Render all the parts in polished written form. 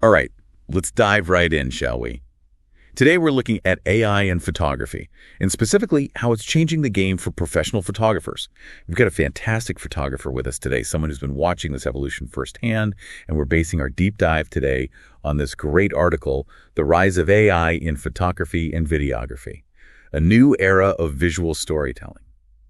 All right, let's dive right in, shall we? Today we're looking at AI in photography, and specifically how it's changing the game for professional photographers. We've got a fantastic photographer with us today, someone who's been watching this evolution firsthand, and we're basing our deep dive today on this great article, The Rise of AI in Photography and Videography, a new era of visual storytelling.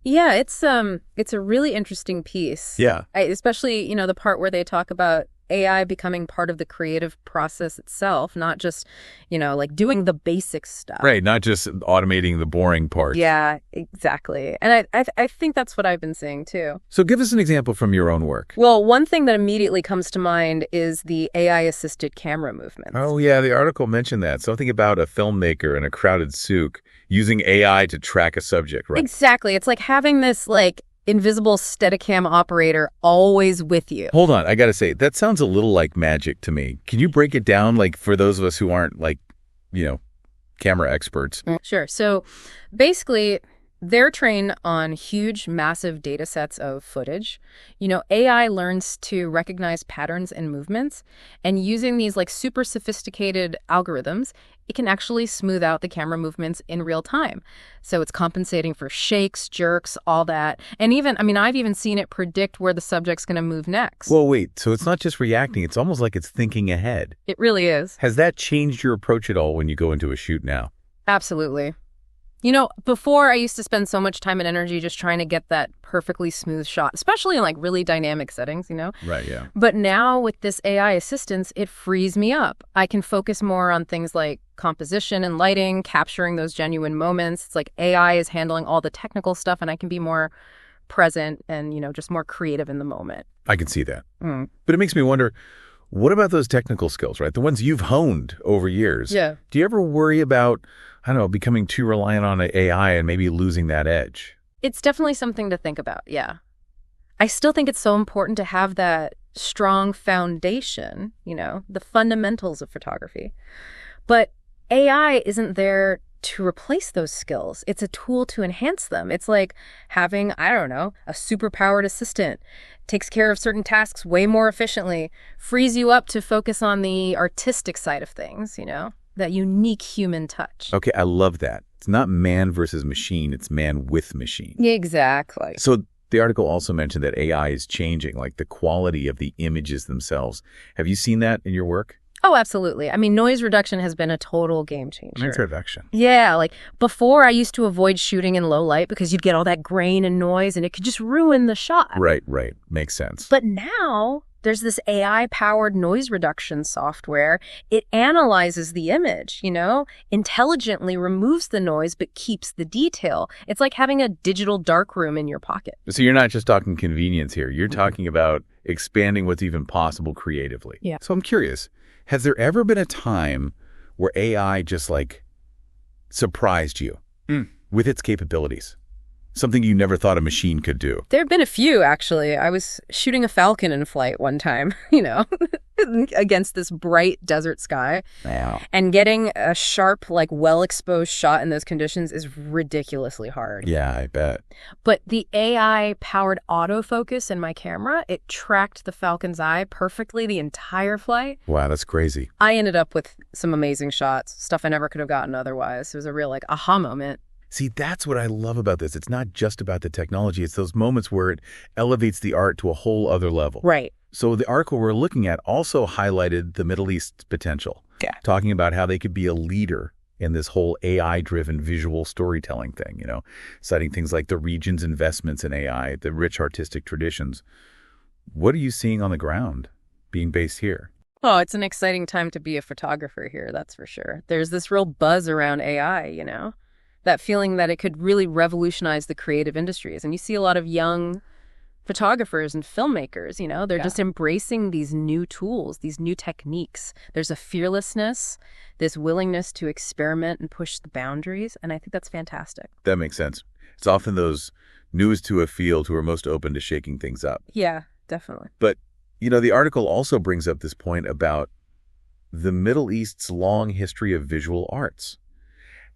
Yeah, it's a really interesting piece. Yeah. Especially, the part where they talk about AI becoming part of the creative process itself, not just, like doing the basic stuff. Right, not just automating the boring parts. Yeah, exactly. And I think that's what I've been seeing too. So give us an example from your own work. Well, one thing that immediately comes to mind is the AI-assisted camera movements. Oh, yeah, the article mentioned that. Something about a filmmaker in a crowded souk using AI to track a subject, right? Exactly. It's like having this, invisible Steadicam operator always with you. Hold on, I gotta say, that sounds a little like magic to me. Can you break it down, for those of us who aren't, camera experts? Sure. So basically, they're trained on huge, massive data sets of footage. AI learns to recognize patterns and movements, and using these super sophisticated algorithms, it can actually smooth out the camera movements in real time. So it's compensating for shakes, jerks, all that. And even, I've even seen it predict where the subject's going to move next. Well, wait, so it's not just reacting, it's almost like it's thinking ahead. It really is. Has that changed your approach at all when you go into a shoot now? Absolutely. Before I used to spend so much time and energy just trying to get that perfectly smooth shot, especially in really dynamic settings, Right, yeah. But now with this AI assistance, it frees me up. I can focus more on things like composition and lighting, capturing those genuine moments. It's like AI is handling all the technical stuff and I can be more present and, just more creative in the moment. I can see that. But it makes me wonder, what about those technical skills, right? The ones you've honed over years. Yeah. Do you ever worry about, becoming too reliant on AI and maybe losing that edge? It's definitely something to think about, yeah. I still think it's so important to have that strong foundation, the fundamentals of photography. But AI isn't there to replace those skills. It's a tool to enhance them. It's like having, a superpowered assistant. Takes care of certain tasks way more efficiently, frees you up to focus on the artistic side of things, that unique human touch. Okay, I love that. It's not man versus machine, it's man with machine. Exactly. So the article also mentioned that AI is changing, the quality of the images themselves. Have you seen that in your work? Oh, absolutely. Noise reduction has been a total game changer. Noise reduction. Yeah, before I used to avoid shooting in low light because you'd get all that grain and noise and it could just ruin the shot. Right. Makes sense. But now there's this AI-powered noise reduction software. It analyzes the image, intelligently removes the noise but keeps the detail. It's like having a digital darkroom in your pocket. So you're not just talking convenience here. You're talking about expanding what's even possible creatively. Yeah. So I'm curious, has there ever been a time where AI just surprised you with its capabilities? Something you never thought a machine could do? There have been a few, actually. I was shooting a falcon in flight one time, against this bright desert sky. Wow. And getting a sharp, well-exposed shot in those conditions is ridiculously hard. Yeah, I bet. But the AI-powered autofocus in my camera, it tracked the falcon's eye perfectly the entire flight. Wow, that's crazy. I ended up with some amazing shots, stuff I never could have gotten otherwise. It was a real, aha moment. See, that's what I love about this. It's not just about the technology. It's those moments where it elevates the art to a whole other level. Right. So the article we're looking at also highlighted the Middle East's potential. Yeah. Talking about how they could be a leader in this whole AI-driven visual storytelling thing, citing things like the region's investments in AI, the rich artistic traditions. What are you seeing on the ground being based here? Oh, it's an exciting time to be a photographer here, that's for sure. There's this real buzz around AI, that feeling that it could really revolutionize the creative industries. And you see a lot of young photographers and filmmakers, they're just embracing these new tools, these new techniques. There's a fearlessness, this willingness to experiment and push the boundaries. And I think that's fantastic. That makes sense. It's often those newest to a field who are most open to shaking things up. Yeah, definitely. But, the article also brings up this point about the Middle East's long history of visual arts.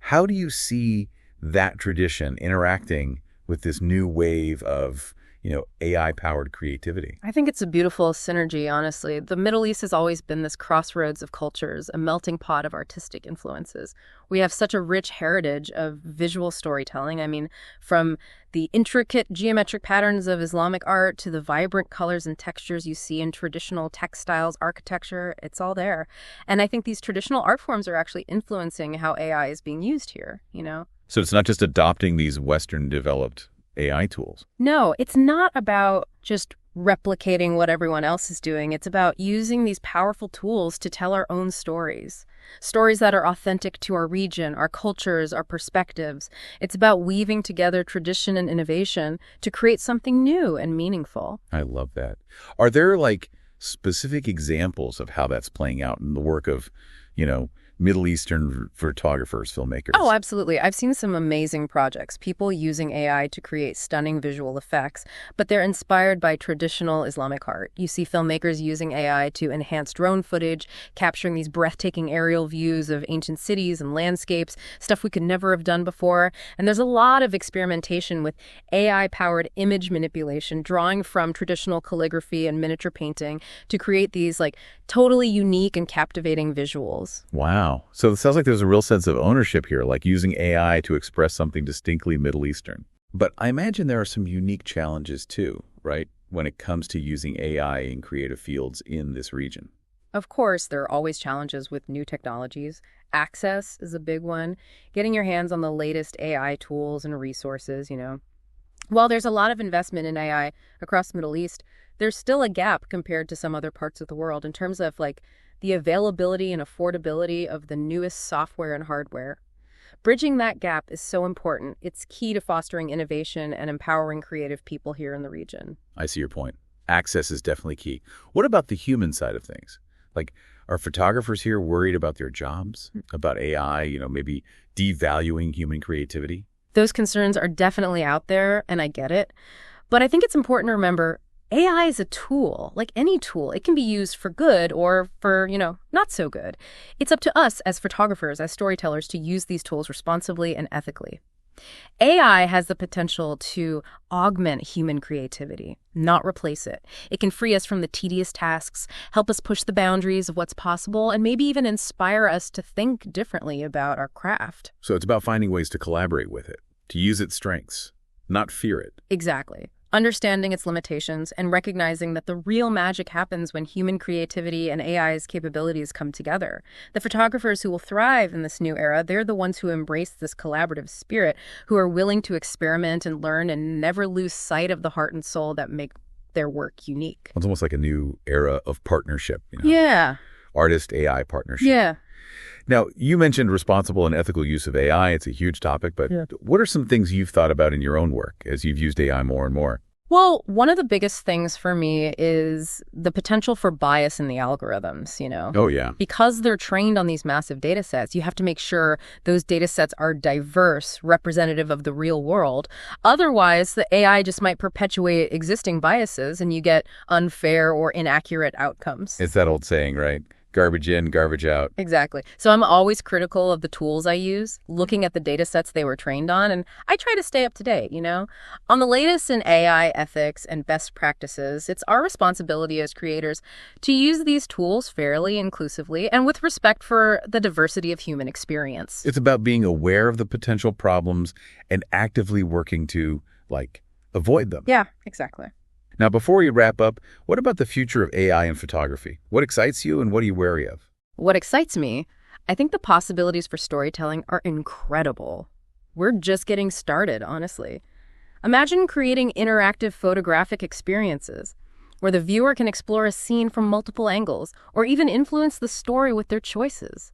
How do you see that tradition interacting with this new wave of AI-powered creativity. I think it's a beautiful synergy, honestly. The Middle East has always been this crossroads of cultures, a melting pot of artistic influences. We have such a rich heritage of visual storytelling. I mean, from the intricate geometric patterns of Islamic art to the vibrant colors and textures you see in traditional textiles, architecture, it's all there. And I think these traditional art forms are actually influencing how AI is being used here. So it's not just adopting these Western-developed AI tools. No, it's not about just replicating what everyone else is doing. It's about using these powerful tools to tell our own stories. Stories that are authentic to our region, our cultures, our perspectives. It's about weaving together tradition and innovation to create something new and meaningful. I love that. Are there specific examples of how that's playing out in the work of, Middle Eastern photographers, filmmakers? Oh, absolutely. I've seen some amazing projects, people using AI to create stunning visual effects, but they're inspired by traditional Islamic art. You see filmmakers using AI to enhance drone footage, capturing these breathtaking aerial views of ancient cities and landscapes, stuff we could never have done before. And there's a lot of experimentation with AI-powered image manipulation, drawing from traditional calligraphy and miniature painting to create these totally unique and captivating visuals. Wow. So it sounds like there's a real sense of ownership here, like using AI to express something distinctly Middle Eastern. But I imagine there are some unique challenges too, right, when it comes to using AI in creative fields in this region. Of course, there are always challenges with new technologies. Access is a big one. Getting your hands on the latest AI tools and resources. While there's a lot of investment in AI across the Middle East, there's still a gap compared to some other parts of the world in terms of the availability and affordability of the newest software and hardware. Bridging that gap is so important. It's key to fostering innovation and empowering creative people here in the region. I see your point. Access is definitely key. What about the human side of things? Are photographers here worried about their jobs, about AI, maybe devaluing human creativity? Those concerns are definitely out there, and I get it. But I think it's important to remember AI is a tool, like any tool. It can be used for good or for, not so good. It's up to us as photographers, as storytellers, to use these tools responsibly and ethically. AI has the potential to augment human creativity, not replace it. It can free us from the tedious tasks, help us push the boundaries of what's possible, and maybe even inspire us to think differently about our craft. So it's about finding ways to collaborate with it, to use its strengths, not fear it. Exactly. Understanding its limitations and recognizing that the real magic happens when human creativity and AI's capabilities come together. The photographers who will thrive in this new era, they're the ones who embrace this collaborative spirit, who are willing to experiment and learn and never lose sight of the heart and soul that make their work unique. It's almost like a new era of partnership. Yeah. Artist-AI partnership. Yeah. Now, you mentioned responsible and ethical use of AI. It's a huge topic, but what are some things you've thought about in your own work as you've used AI more and more? Well, one of the biggest things for me is the potential for bias in the algorithms. Oh, yeah. Because they're trained on these massive data sets, you have to make sure those data sets are diverse, representative of the real world. Otherwise, the AI just might perpetuate existing biases and you get unfair or inaccurate outcomes. It's that old saying, right? Garbage in, garbage out. Exactly. So I'm always critical of the tools I use, looking at the data sets they were trained on, and I try to stay up to date, On the latest in AI ethics and best practices, it's our responsibility as creators to use these tools fairly, inclusively, and with respect for the diversity of human experience. It's about being aware of the potential problems and actively working to, avoid them. Yeah, exactly. Now, before we wrap up, what about the future of AI in photography? What excites you and what are you wary of? What excites me? I think the possibilities for storytelling are incredible. We're just getting started, honestly. Imagine creating interactive photographic experiences where the viewer can explore a scene from multiple angles or even influence the story with their choices.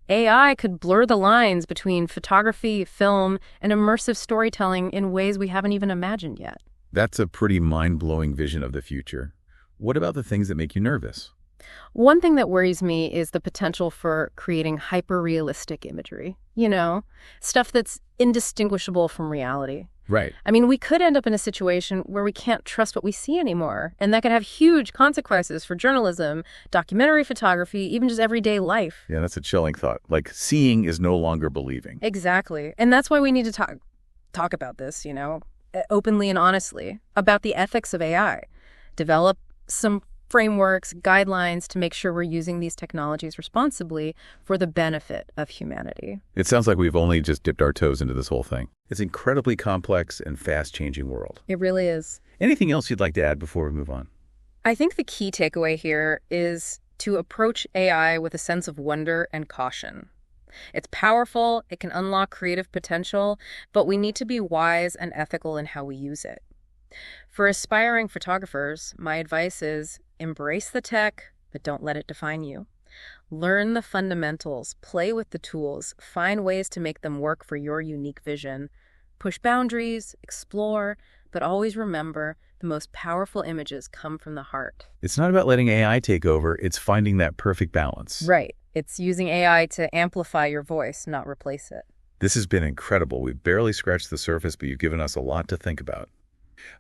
AI could blur the lines between photography, film, and immersive storytelling in ways we haven't even imagined yet. That's a pretty mind-blowing vision of the future. What about the things that make you nervous? One thing that worries me is the potential for creating hyper-realistic imagery. Stuff that's indistinguishable from reality. Right. I mean, we could end up in a situation where we can't trust what we see anymore, and that could have huge consequences for journalism, documentary photography, even just everyday life. Yeah, that's a chilling thought. Seeing is no longer believing. Exactly. And that's why we need to talk about this, openly and honestly about the ethics of AI. Develop some frameworks, guidelines to make sure we're using these technologies responsibly for the benefit of humanity. It sounds like we've only just dipped our toes into this whole thing. It's an incredibly complex and fast-changing world. It really is. Anything else you'd like to add before we move on? I think the key takeaway here is to approach AI with a sense of wonder and caution. It's powerful, it can unlock creative potential, but we need to be wise and ethical in how we use it. For aspiring photographers, my advice is embrace the tech, but don't let it define you. Learn the fundamentals, play with the tools, find ways to make them work for your unique vision. Push boundaries, explore, but always remember the most powerful images come from the heart. It's not about letting AI take over, it's finding that perfect balance. Right. It's using AI to amplify your voice, not replace it. This has been incredible. We've barely scratched the surface, but you've given us a lot to think about.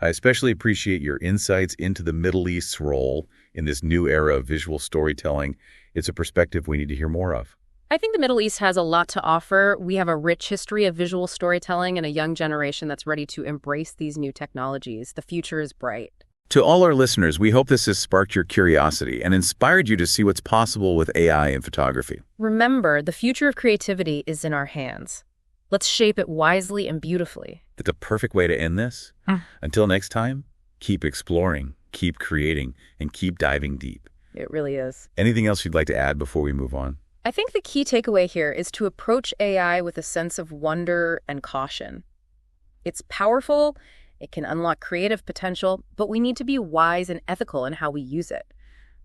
I especially appreciate your insights into the Middle East's role in this new era of visual storytelling. It's a perspective we need to hear more of. I think the Middle East has a lot to offer. We have a rich history of visual storytelling and a young generation that's ready to embrace these new technologies. The future is bright. To all our listeners, we hope this has sparked your curiosity and inspired you to see what's possible with AI in photography. Remember, the future of creativity is in our hands. Let's shape it wisely and beautifully. That's a perfect way to end this. Until next time, keep exploring, keep creating, and keep diving deep. It really is. Anything else you'd like to add before we move on? I think the key takeaway here is to approach AI with a sense of wonder and caution. It's powerful, it can unlock creative potential, but we need to be wise and ethical in how we use it.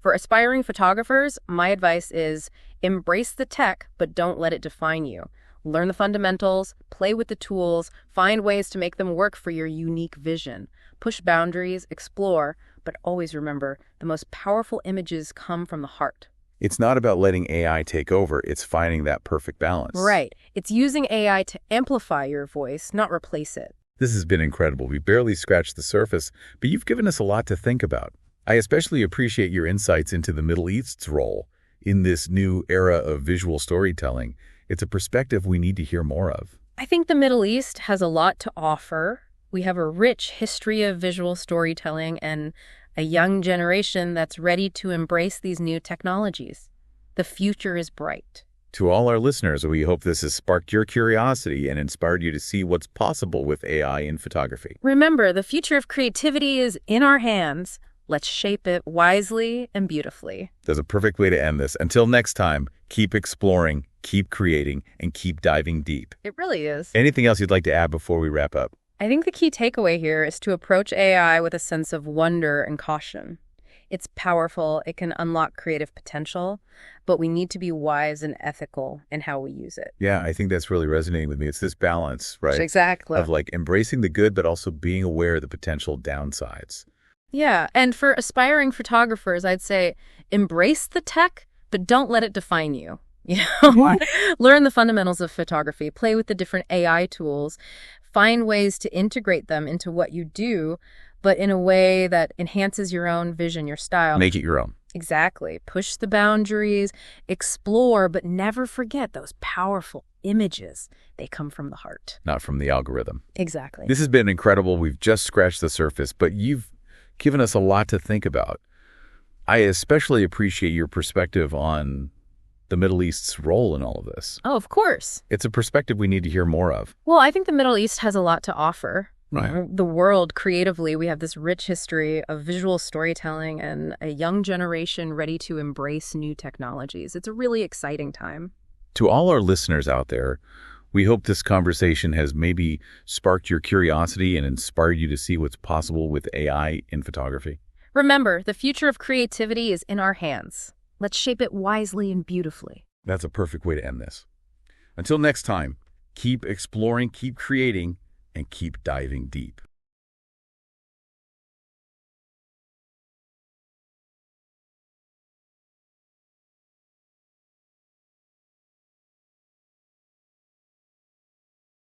For aspiring photographers, my advice is embrace the tech, but don't let it define you. Learn the fundamentals, play with the tools, find ways to make them work for your unique vision. Push boundaries, explore, but always remember, the most powerful images come from the heart. It's not about letting AI take over, it's finding that perfect balance. Right. It's using AI to amplify your voice, not replace it. This has been incredible. We barely scratched the surface, but you've given us a lot to think about. I especially appreciate your insights into the Middle East's role in this new era of visual storytelling. It's a perspective we need to hear more of. I think the Middle East has a lot to offer. We have a rich history of visual storytelling and a young generation that's ready to embrace these new technologies. The future is bright. To all our listeners, we hope this has sparked your curiosity and inspired you to see what's possible with AI in photography. Remember, the future of creativity is in our hands. Let's shape it wisely and beautifully. That's a perfect way to end this. Until next time, keep exploring, keep creating, and keep diving deep. It really is. Anything else you'd like to add before we wrap up? I think the key takeaway here is to approach AI with a sense of wonder and caution. It's powerful, it can unlock creative potential, but we need to be wise and ethical in how we use it. Yeah, I think that's really resonating with me. It's this balance, right? Exactly. Of like embracing the good, but also being aware of the potential downsides. Yeah, and for aspiring photographers, I'd say embrace the tech, but don't let it define you. Learn the fundamentals of photography, play with the different AI tools, find ways to integrate them into what you do, but in a way that enhances your own vision, your style. Make it your own. Exactly. Push the boundaries, explore, but never forget those powerful images. They come from the heart. Not from the algorithm. Exactly. This has been incredible. We've just scratched the surface, but you've given us a lot to think about. I especially appreciate your perspective on the Middle East's role in all of this. Oh, of course. It's a perspective we need to hear more of. Well, I think the Middle East has a lot to offer. Right. The world, creatively, we have this rich history of visual storytelling and a young generation ready to embrace new technologies. It's a really exciting time. To all our listeners out there, we hope this conversation has maybe sparked your curiosity and inspired you to see what's possible with AI in photography. Remember, the future of creativity is in our hands. Let's shape it wisely and beautifully. That's a perfect way to end this. Until next time, keep exploring, keep creating, and keep diving deep.